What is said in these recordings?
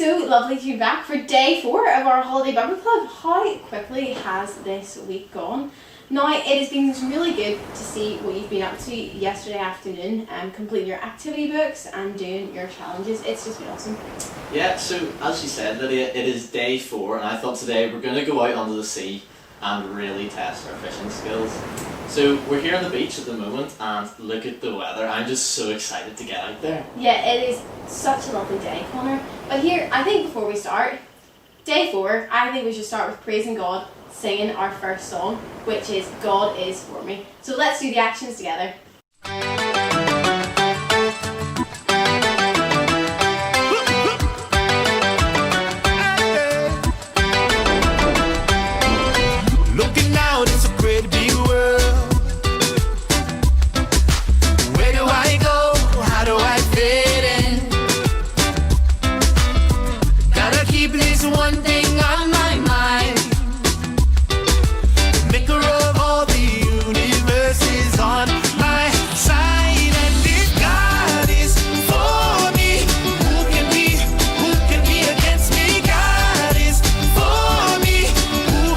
so lovely to be back for day 4 of our Holiday Bible Club. How quickly has this week gone? Now, it has been really good to see what you've been up to yesterday afternoon, completing your activity books and doing your challenges. It's just been awesome. Yeah, so as you said, Lydia, it is day 4, and I thought today we're going to go out onto the sea and really test our fishing skills. So we're here on the beach at the moment, and look at the weather. I'm just so excited to get out there. Yeah, it is such a lovely day, Connor. But here, I think before we start, day 4, I think we should start with praising God, singing our first song, which is God Is For Me. So let's do the actions together. Looking out, it's a great big world. Where do I go? How do I fit in? Gotta keep this one thing on my mind. The maker of all the universe is on my side. And if God is for me, who can be against me? God is for me, who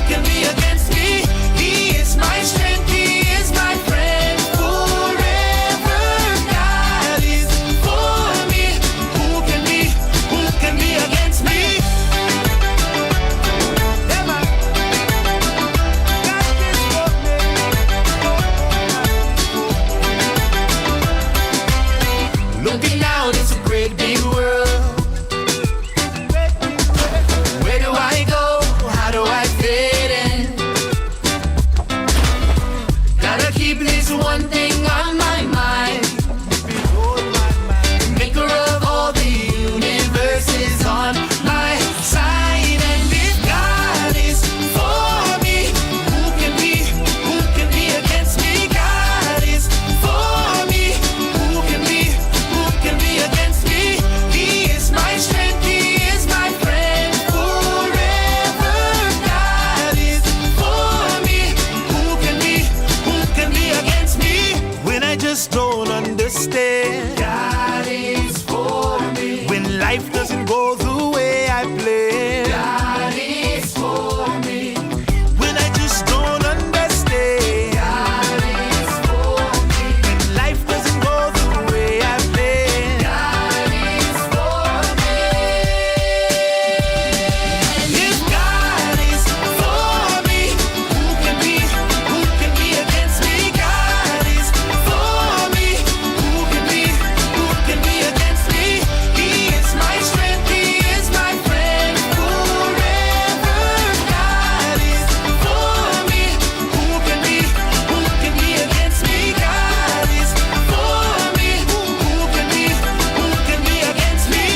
can be against me? He is my strength, He is my friend forever. God is for me, who can be against me? Yeah, man. God is for me. Looking out, it's a great big world. Where do I go? How do I fit in? Gotta keep this one thing on my mind. The maker of all the universe is on my side. And if God is for me, who can be against me? God is for me, who can be against me? He is my strength, He is my friend forever. God is for me, who can be against me? When I just don't understand, God is for me. When life doesn't go the way I planned, God is for me. When I just don't understand, God is for me. When life doesn't go the way I planned, God is for me. If God is for me, who can be against me? God is for me, who can be against me? He is my strength, He is my friend forever. God is for me, who can be against me? God is for me, who can be against me?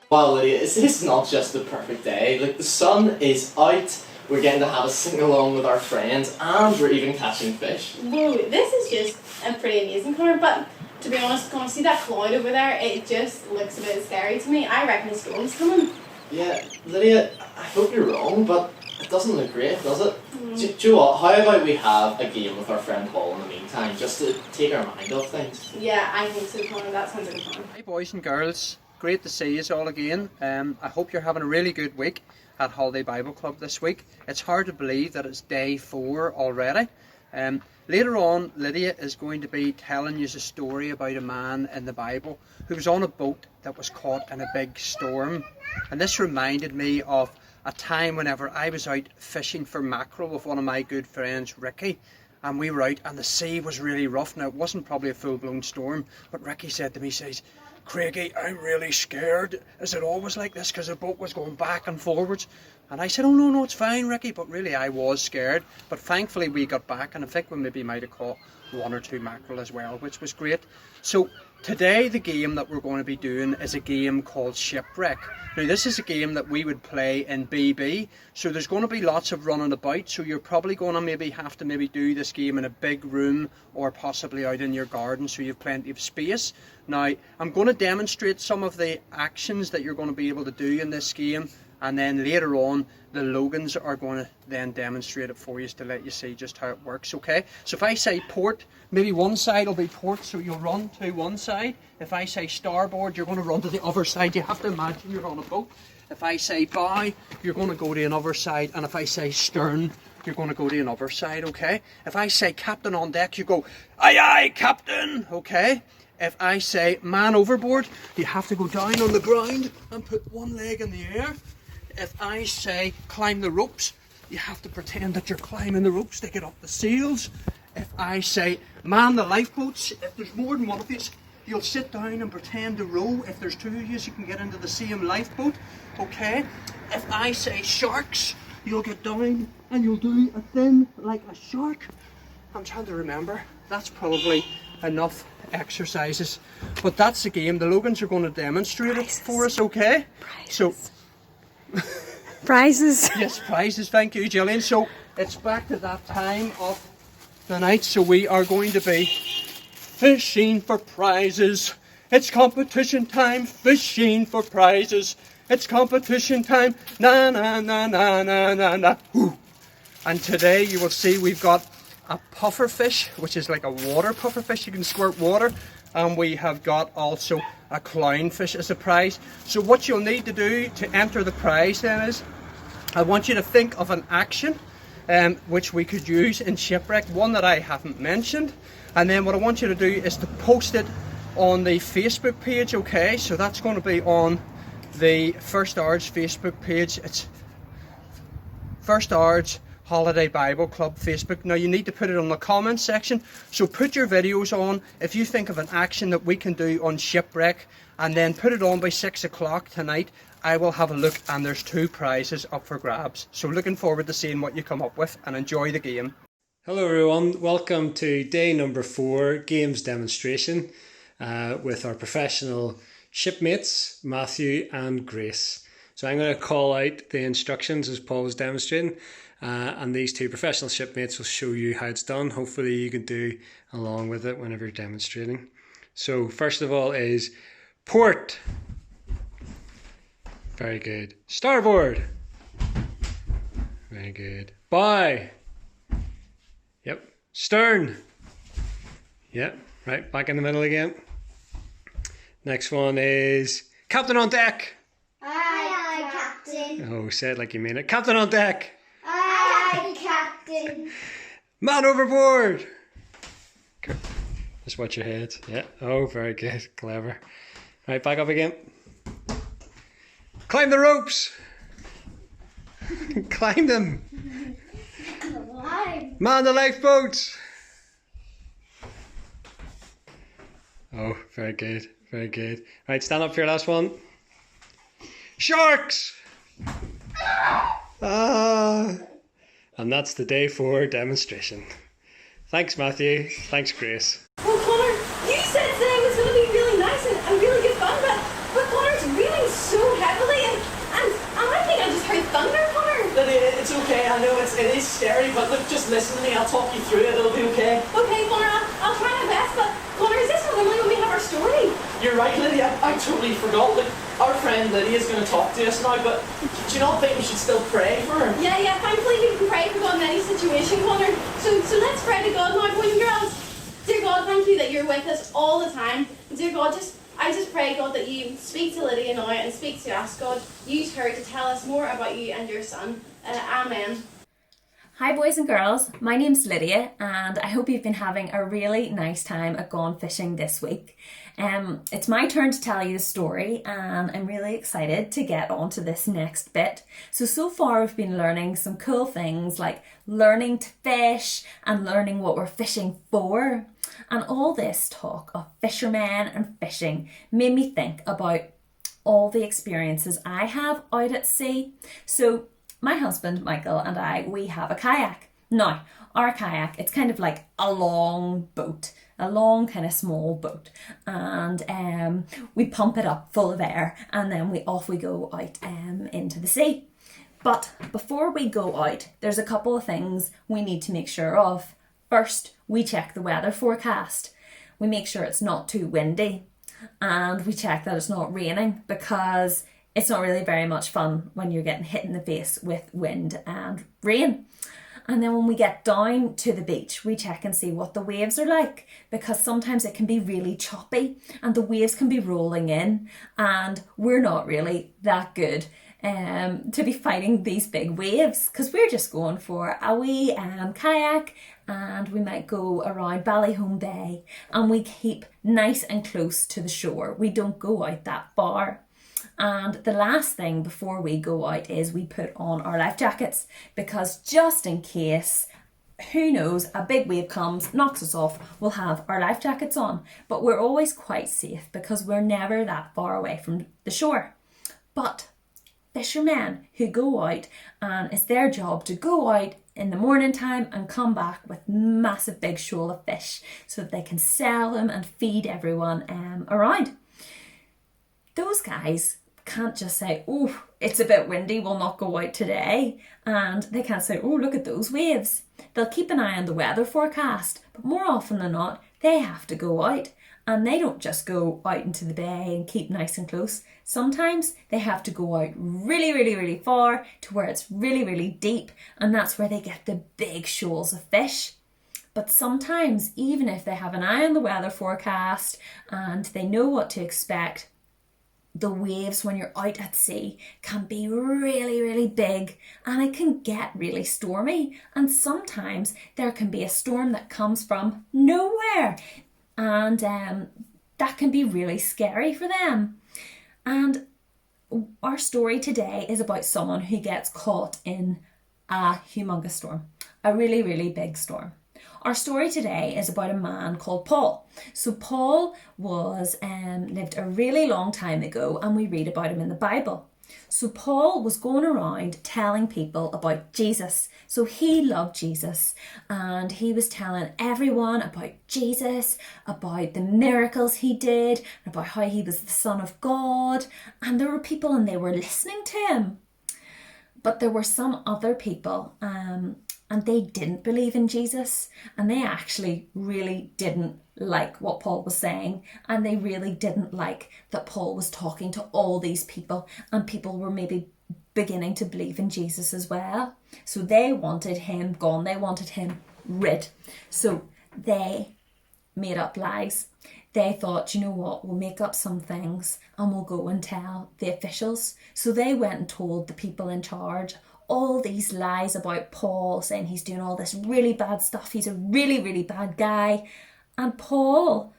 Wow, Lydia, is this not just the perfect day? Like, the sun is out, we're getting to have a sing-along with our friends, and we're even catching fish. Whoa, this is just a pretty amazing, Connor. But to be honest, when I see that cloud over there, it just looks a bit scary to me. I reckon a storm's coming. Yeah, Lydia, I hope you're wrong, but it doesn't look great, does it? Do you know what? How about we have a game with our friend Paul in the meantime, just to take our mind off things? Yeah, I think so, Connor. That sounds like a plan. Hi boys and girls, great to see you all again. I hope you're having a really good week at Holiday Bible Club this week. It's hard to believe that it's day 4 already. Later on, Lydia is going to be telling you a story about a man in the Bible who was on a boat that was caught in a big storm. And this reminded me of a time whenever I was out fishing for mackerel with one of my good friends, Ricky. And we were out and the sea was really rough. Now, it wasn't probably a full-blown storm, but Ricky said to me, says, "Craigie, I'm really scared. Is it always like this?" Because the boat was going back and forwards. And I said, "Oh, no, it's fine, Ricky." But really, I was scared. But thankfully, we got back, and I think we maybe might have caught 1 or 2 mackerel as well, which was great. So today, the game that we're going to be doing is a game called Shipwreck. Now, this is a game that we would play in BB. So there's going to be lots of running about. So you're probably going to maybe have to do this game in a big room or possibly out in your garden, so you've plenty of space. Now, I'm going to demonstrate some of the actions that you're going to be able to do in this game, and then later on the Logans are going to then demonstrate it for you to let you see just how it works, okay? So if I say port, maybe one side will be port, so you'll run to one side. If I say starboard, you're going to run to the other side. You have to imagine you're on a boat. If I say bow, you're going to go to another side, and if I say stern, you're going to go to another side, okay? If I say captain on deck, you go, aye aye captain, okay? If I say man overboard, you have to go down on the ground and put one leg in the air. If I say climb the ropes, you have to pretend that you're climbing the ropes to get up the sails. If I say man the lifeboats, if there's more than one of you, you'll sit down and pretend to row. If there's two of you, you can get into the same lifeboat, okay? If I say sharks, you'll get down and you'll do a thing like a shark. I'm trying to remember. That's probably enough exercises. But that's the game. The Logans are going to demonstrate it for us, okay? Prizes. So, Prizes. yes, prizes. Thank you, Gillian. So it's back to that time of the night. So we are going to be fishing for prizes. It's competition time. Fishing for prizes. It's competition time. Na na na na na na na. Woo. And today you will see we've got a puffer fish, which is like a water puffer fish. You can squirt water. And we have got also a clownfish as a prize. So what you'll need to do to enter the prize then is, I want you to think of an action which we could use in shipwreck, one that I haven't mentioned. And then what I want you to do is to post it on the Facebook page, okay? So that's going to be on the First Ards Facebook page. It's First Ards Holiday Bible Club Facebook. Now you need to put it on the comments section, so put your videos on if you think of an action that we can do on shipwreck, and then put it on by 6 o'clock tonight. I will have a look, and there's 2 prizes up for grabs, so looking forward to seeing what you come up with, and enjoy the game. Hello everyone, welcome to day number 4 games demonstration with our professional shipmates Matthew and Grace. So I'm going to call out the instructions as Paul was demonstrating, and these 2 professional shipmates will show you how it's done. Hopefully you can do along with it whenever you're demonstrating. So first of all is port. Very good. Starboard. Very good. Bow. Yep. Stern. Yep. Right, back in the middle again. Next one is captain on deck. Aye, aye, Captain. Oh, say it like you mean it. Captain on deck. Aye, Captain. Man overboard. Good. Just watch your head. Yeah. Oh, very good. Clever. Right, back up again. Climb the ropes. Climb them. Aye. Man the lifeboats. Oh, very good. Very good. Right, stand up for your last one. Sharks. And that's the day 4 demonstration. Thanks, Matthew. Thanks, Grace. Well, Connor, you said today was going to be really nice and really good fun, but Connor's reeling so heavily, and I think I just heard thunder, Connor. It's okay, I know it is scary, but look, just listen to me, I'll talk you through it, it'll be okay. Okay, Connor, I'll try my best, but Connor, is this normally when we have our story? You're right, Lydia, I totally forgot. Look, our friend Lydia's going to talk to us now, but do you not think we should still pray for her? Yeah, thankfully we can pray for God in any situation, Connor. So let's pray to God now, boys and girls. Dear God, thank you that you're with us all the time. Dear God, I just pray, God, that you speak to Lydia now and speak to us, God. Use her to tell us more about you and your son. Amen. Hi boys and girls, my name's Lydia and I hope you've been having a really nice time at Gone Fishing this week. It's my turn to tell you the story and I'm really excited to get on to this next bit. So far we've been learning some cool things like learning to fish and learning what we're fishing for. And all this talk of fishermen and fishing made me think about all the experiences I have out at sea. So my husband, Michael, and I, we have a kayak. Now, our kayak, it's kind of like a long boat, a long kind of small boat. And we pump it up full of air and then we go out into the sea. But before we go out, there's a couple of things we need to make sure of. First, we check the weather forecast. We make sure it's not too windy and we check that it's not raining, because it's not really very much fun when you're getting hit in the face with wind and rain. And then when we get down to the beach, we check and see what the waves are like, because sometimes it can be really choppy and the waves can be rolling in, and we're not really that good to be fighting these big waves, because we're just going for a wee kayak, and we might go around Ballyholme Bay and we keep nice and close to the shore. We don't go out that far. And the last thing before we go out is we put on our life jackets, because just in case, who knows, a big wave comes, knocks us off, we'll have our life jackets on. But we're always quite safe because we're never that far away from the shore. But fishermen who go out, and it's their job to go out in the morning time and come back with massive big shoal of fish so that they can sell them and feed everyone around. Those guys can't just say, oh, it's a bit windy, we'll not go out today. And they can't say, oh, look at those waves. They'll keep an eye on the weather forecast, but more often than not, they have to go out. And they don't just go out into the bay and keep nice and close. Sometimes they have to go out really, really, really far to where it's really, really deep, and that's where they get the big shoals of fish. But sometimes, even if they have an eye on the weather forecast and they know what to expect, the waves when you're out at sea can be really, really big, and it can get really stormy. And sometimes there can be a storm that comes from nowhere, and that can be really scary for them. And our story today is about someone who gets caught in a humongous storm, a really, really big storm. Our story today is about a man called Paul. So Paul was lived a really long time ago, and we read about him in the Bible. So Paul was going around telling people about Jesus. So he loved Jesus, and he was telling everyone about Jesus, about the miracles he did, about how he was the Son of God. And there were people, and they were listening to him. But there were some other people, and they didn't believe in Jesus, and they actually really didn't like what Paul was saying, and they really didn't like that Paul was talking to all these people, and people were maybe beginning to believe in Jesus as well. So they wanted him gone, they wanted him rid. So they made up lies. They thought, you know what, we'll make up some things and we'll go and tell the officials. So they went and told the people in charge all these lies about Paul, saying he's doing all this really bad stuff, he's a really, really bad guy. And Paul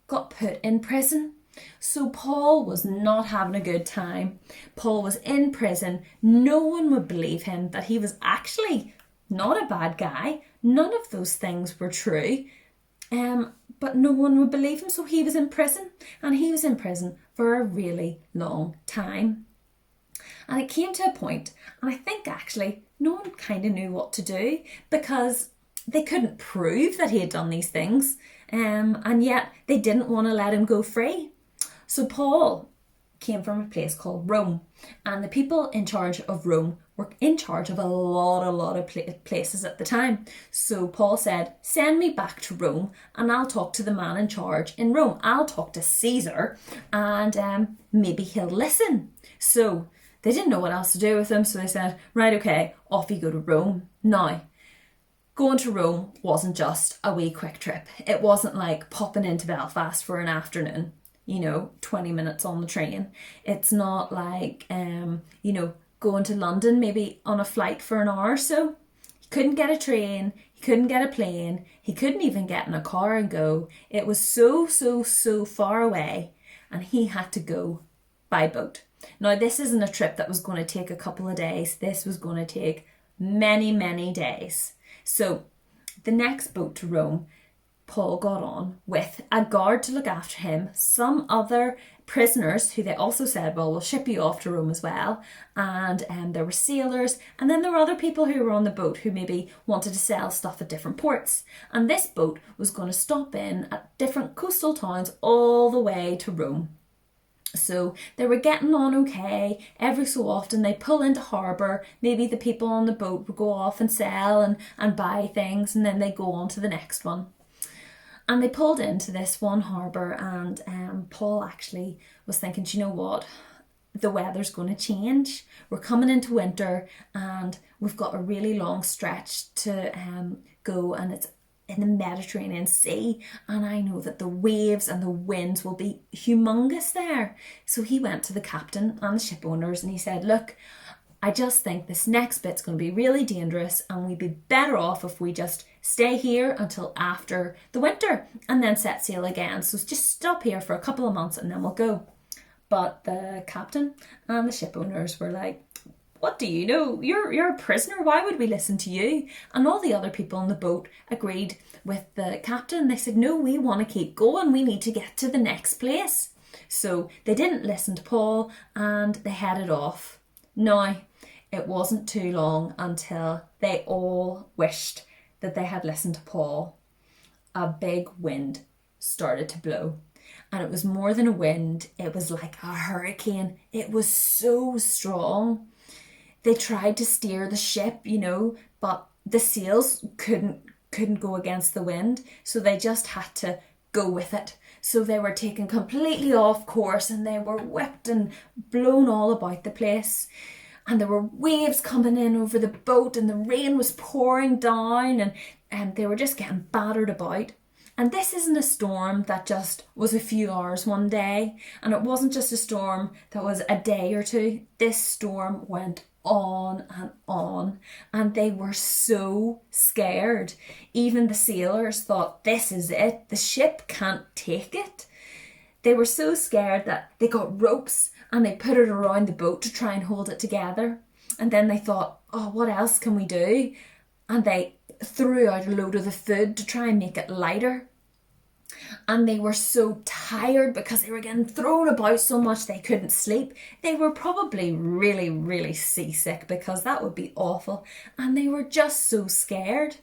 got put in prison. So Paul was not having a good time. Paul was in prison. No one would believe him that he was actually not a bad guy. None of those things were true. But no one would believe him, so he was in prison. And he was in prison for a really long time. And it came to a point, and I think actually no one kind of knew what to do, because they couldn't prove that he had done these things, and yet they didn't want to let him go free. So Paul came from a place called Rome, and the people in charge of Rome were in charge of a lot of places at the time. So Paul said, send me back to Rome and I'll talk to the man in charge in Rome. I'll talk to Caesar, and maybe he'll listen. So they didn't know what else to do with him, so they said, right, okay, off you go to Rome. Now, going to Rome wasn't just a wee quick trip. It wasn't like popping into Belfast for an afternoon, 20 minutes on the train. It's not like, going to London maybe on a flight for an hour or so. He couldn't get a train, he couldn't get a plane, he couldn't even get in a car and go. It was so far away, and he had to go by boat. Now, this isn't a trip that was going to take a couple of days. This was going to take many, many days. So the next boat to Rome, Paul got on with a guard to look after him, some other prisoners who they also said, well, we'll ship you off to Rome as well. And there were sailors, and then there were other people who were on the boat who maybe wanted to sell stuff at different ports. And this boat was going to stop in at different coastal towns all the way to Rome. So they were getting on okay. Every so often they pull into harbour. Maybe the people on the boat would go off and sell and buy things, and then they go on to the next one. And they pulled into this one harbour, and Paul actually was thinking, do you know what? the weather's going to change. We're coming into winter and we've got a really long stretch to go, and it's in the Mediterranean Sea, and I know that the waves and the winds will be humongous there. So he went to the captain and the ship owners and he said, look, I just think this next bit's going to be really dangerous and we'd be better off if we just stay here until after the winter and then set sail again. So just stop here for a couple of months and then we'll go. But the captain and the ship owners were like, what do you know? You're a prisoner. Why would we listen to you? And all the other people on the boat agreed with the captain. They said, no, we want to keep going. We need to get to the next place. So they didn't listen to Paul and they headed off. Now, it wasn't too long until they all wished that they had listened to Paul. A big wind started to blow. And it was more than a wind. It was like a hurricane. It was so strong. They tried to steer the ship, but the sails couldn't go against the wind. So they just had to go with it. So they were taken completely off course and they were whipped and blown all about the place. And there were waves coming in over the boat and the rain was pouring down and they were just getting battered about. And this isn't a storm that just was a few hours one day. And it wasn't just a storm that was a day or two. This storm went on, and they were so scared. Even the sailors thought, this is it. The ship can't take it. They were so scared that they got ropes and they put it around the boat to try and hold it together. And then they thought, oh, what else can we do? And they threw out a load of the food to try and make it lighter. And they were so tired because they were getting thrown about so much they couldn't sleep. They were probably really, really seasick because that would be awful. And they were just so scared.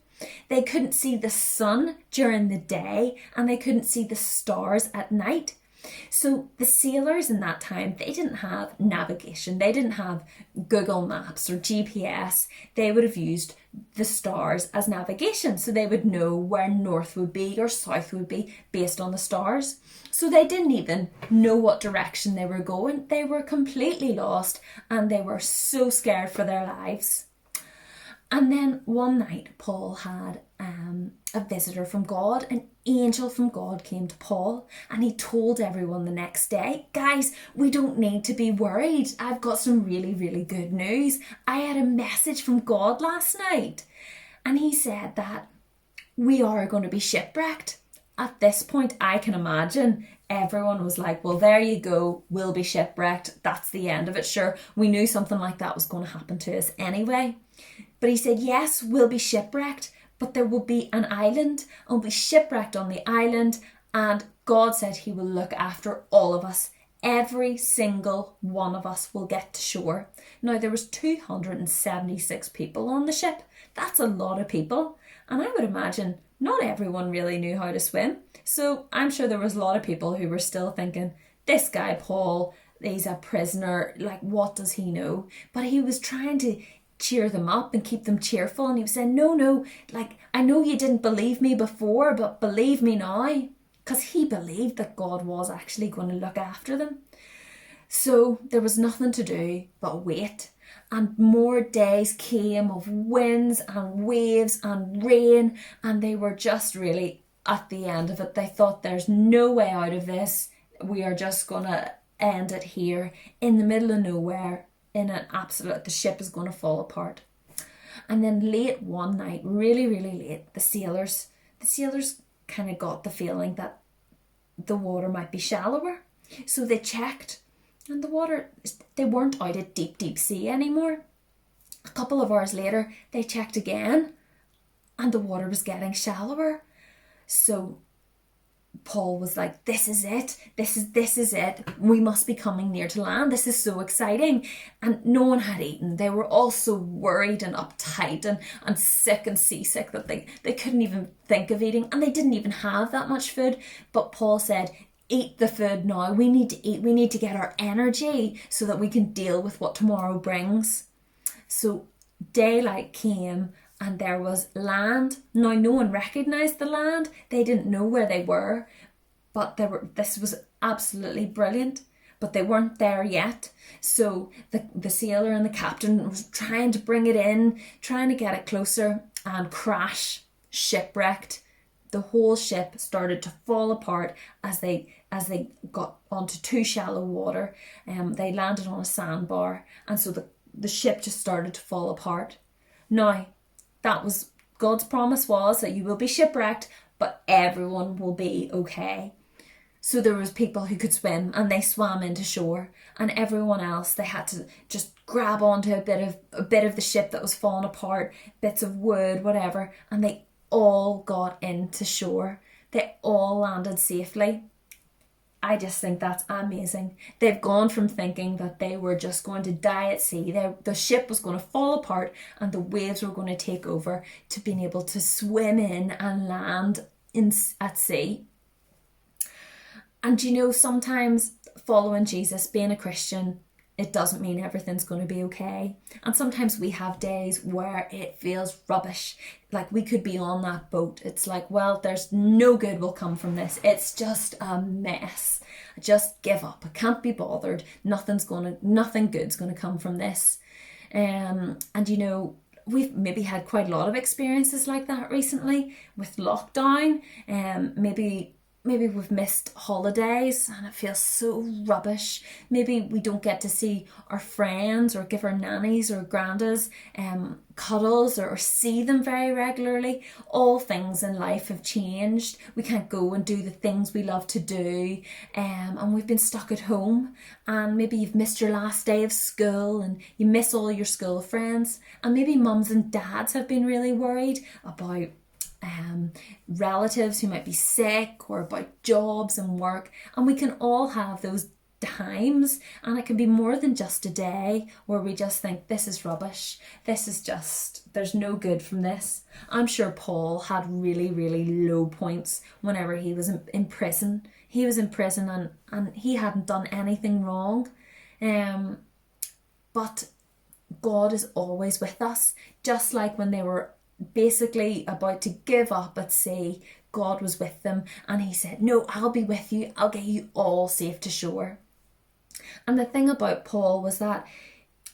They couldn't see the sun during the day and they couldn't see the stars at night. So the sailors in that time, they didn't have navigation. They didn't have Google Maps or GPS. They would have used the stars as navigation. So they would know where north would be or south would be based on the stars. So they didn't even know what direction they were going. They were completely lost and they were so scared for their lives. And then one night, Paul had a visitor from God. An angel from God came to Paul and he told everyone the next day, guys, we don't need to be worried. I've got some really, really good news. I had a message from God last night. And he said that we are going to be shipwrecked. At this point, I can imagine everyone was like, well, there you go. We'll be shipwrecked. That's the end of it. Sure, we knew something like that was going to happen to us anyway. But he said, yes, we'll be shipwrecked, but there will be an island and we'll be shipwrecked on the island. And God said he will look after all of us. Every single one of us will get to shore. Now, there was 276 people on the ship. That's a lot of people. And I would imagine not everyone really knew how to swim. So I'm sure there was a lot of people who were still thinking, this guy, Paul, he's a prisoner. Like, what does he know? But he was trying to cheer them up and keep them cheerful. And he was saying, no, like, I know you didn't believe me before, but believe me now. Because he believed that God was actually going to look after them. So there was nothing to do but wait. And more days came of winds and waves and rain. And they were just really at the end of it. They thought there's no way out of this. We are just going to end it here in the middle of nowhere. In an absolute, the ship is going to fall apart. And then late one night, really, really late, the sailors kind of got the feeling that the water might be shallower. So they checked and the water, they weren't out at deep, deep sea anymore. A couple of hours later, they checked again and the water was getting shallower. So Paul was like, this is it. This is it. We must be coming near to land. This is so exciting. And no one had eaten. They were all so worried and uptight and sick and seasick that they couldn't even think of eating. And they didn't even have that much food. But Paul said, eat the food now. We need to eat. We need to get our energy so that we can deal with what tomorrow brings. So daylight came. And there was land. Now, no one recognised the land. They didn't know where they were. But this was absolutely brilliant. but they weren't there yet. So the sailor and the captain was trying to bring it in, trying to get it closer, and crash, shipwrecked. The whole ship started to fall apart as they got onto too shallow water. They landed on a sandbar, and so the ship just started to fall apart. Now, that was God's promise, was that you will be shipwrecked, but everyone will be okay. So there was people who could swim, and they swam into shore, and everyone else, they had to just grab onto a bit of the ship that was falling apart, bits of wood, whatever, and they all got into shore. They all landed safely. I just think that's amazing. They've gone from thinking that they were just going to die at sea, the ship was going to fall apart and the waves were going to take over, to being able to swim in and land at sea. And you know, sometimes following Jesus, being a Christian, it doesn't mean everything's going to be okay. And sometimes we have days where it feels rubbish. Like we could be on that boat. It's like, well, there's no good will come from this. It's just a mess. I just give up. I can't be bothered. Nothing good's going to come from this. And you know, we've maybe had quite a lot of experiences like that recently with lockdown. Maybe we've missed holidays and it feels so rubbish. Maybe we don't get to see our friends or give our nannies or grandas cuddles or see them very regularly. All things in life have changed. We can't go and do the things we love to do, and we've been stuck at home. And maybe you've missed your last day of school and you miss all your school friends. And maybe mums and dads have been really worried about relatives who might be sick, or about jobs and work. And we can all have those times, and it can be more than just a day where we just think, this is rubbish, this is just, there's no good from this. I'm sure Paul had really, really low points whenever he was in prison. He was in prison and he hadn't done anything wrong, but God is always with us. Just like when they were basically about to give up at sea, God was with them, and he said, no, I'll be with you, I'll get you all safe to shore. And the thing about Paul was that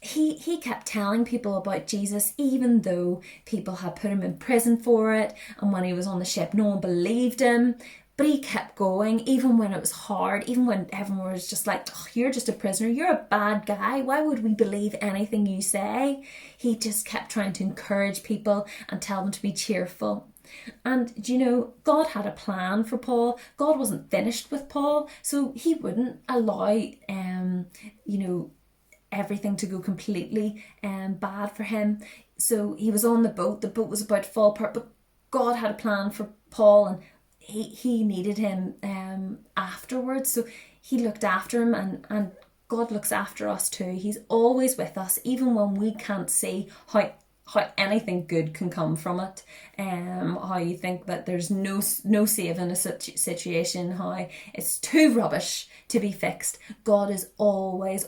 he kept telling people about Jesus, even though people had put him in prison for it, and when he was on the ship no one believed him. But he kept going, even when it was hard, even when everyone was just like, oh, you're just a prisoner, you're a bad guy, why would we believe anything you say? He just kept trying to encourage people and tell them to be cheerful. And, you know, God had a plan for Paul. God wasn't finished with Paul, so he wouldn't allow, everything to go completely bad for him. So he was on the boat was about to fall apart, but God had a plan for Paul, and he needed him afterwards. So he looked after him, and God looks after us too. He's always with us, even when we can't see how anything good can come from it. How you think that there's no saving a situation, how it's too rubbish to be fixed. God is always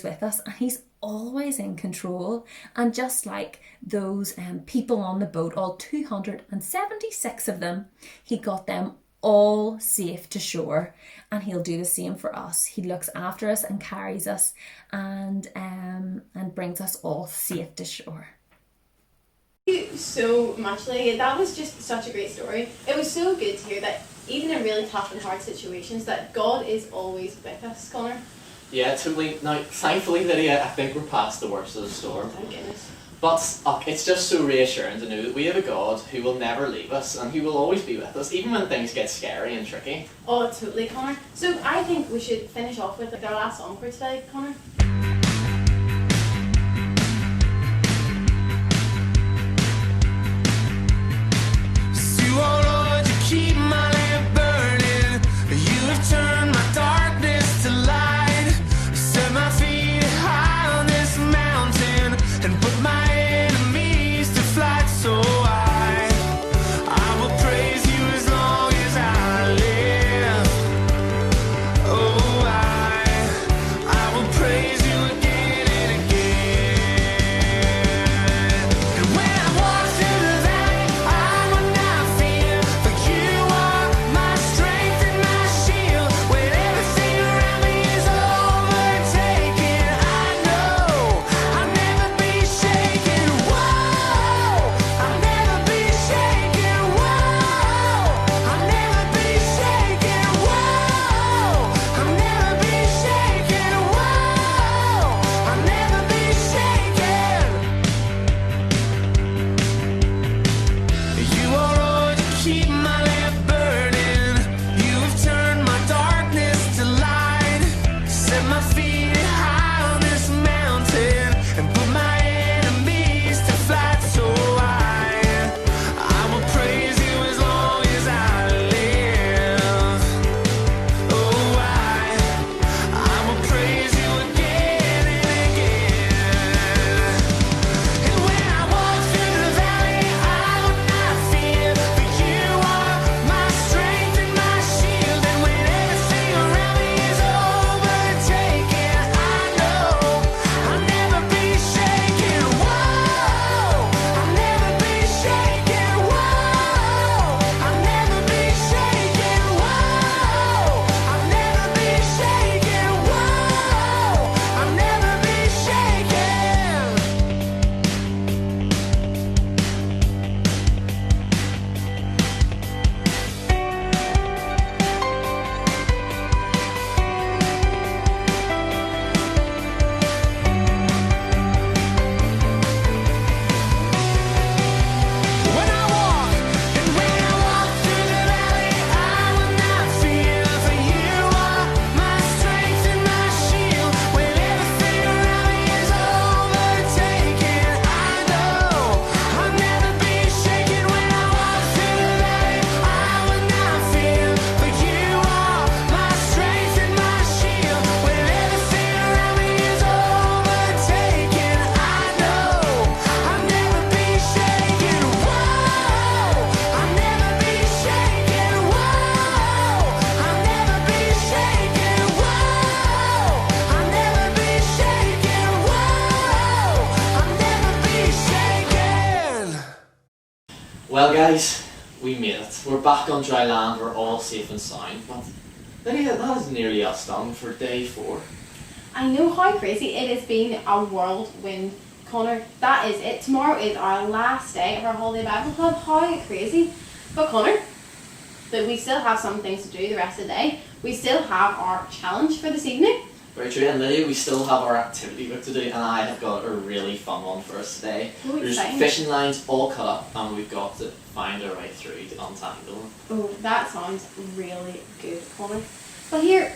with us, and he's always in control. And just like those people on the boat, all 276 of them, he got them all safe to shore, and he'll do the same for us. He looks after us and carries us and brings us all safe to shore. Thank you so much, Lydia. That was just such a great story. It was so good to hear that even in really tough and hard situations, that God is always with us, Connor. Yeah, totally. Now, thankfully, Lydia, I think we're past the worst of the storm. Thank goodness. But it's just so reassuring to know that we have a God who will never leave us, and who will always be with us, even when things get scary and tricky. Oh, totally, Connor. So I think we should finish off with our last song for today, Connor. Oh Lord, you keep my lamp burning. You have turned my darkness to light. Set my feet high on this mountain and put my enemies to flight. So I will praise you as long as I live. Oh, I will praise you Well, guys, we made it. We're back on dry land. We're all safe and sound. But Lydia, that is nearly us done for day 4. I know how crazy it has been a whirlwind, Connor. That is it. Tomorrow is our last day of our Holiday Bible Club. How crazy. But Connor, that we still have some things to do the rest of the day. We still have our challenge for this evening. Very true. And Lydia, we still have our activity book to do, and I have got a really fun one for us today. Oh, There's exciting. fishing lines all cut up, and we've got to find our way through to untangle them. Oh, that sounds really good, Connor. But here,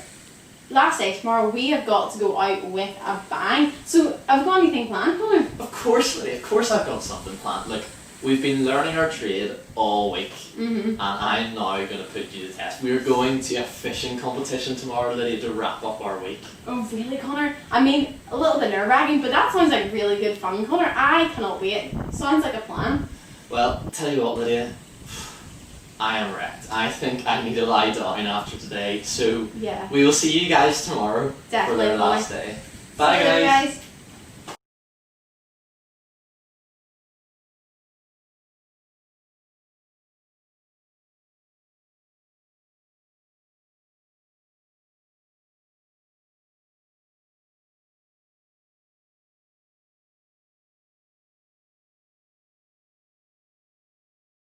last day tomorrow, we have got to go out with a bang. So, have you got anything planned, Connor? Of course, Lydia. Of course I've got something planned. Look, we've been learning our trade all week, and I'm now going to put you to the test. We're going to a fishing competition tomorrow, Lydia, to wrap up our week. Oh, really, Connor? I mean, a little bit nerve-wracking, but that sounds like really good fun, Connor. I cannot wait. Sounds like a plan. Well, tell you what, Lydia, I am wrecked. I think I need to lie down after today, so Yeah. we will see you guys tomorrow Definitely, for their last day. Bye, See you guys. guys.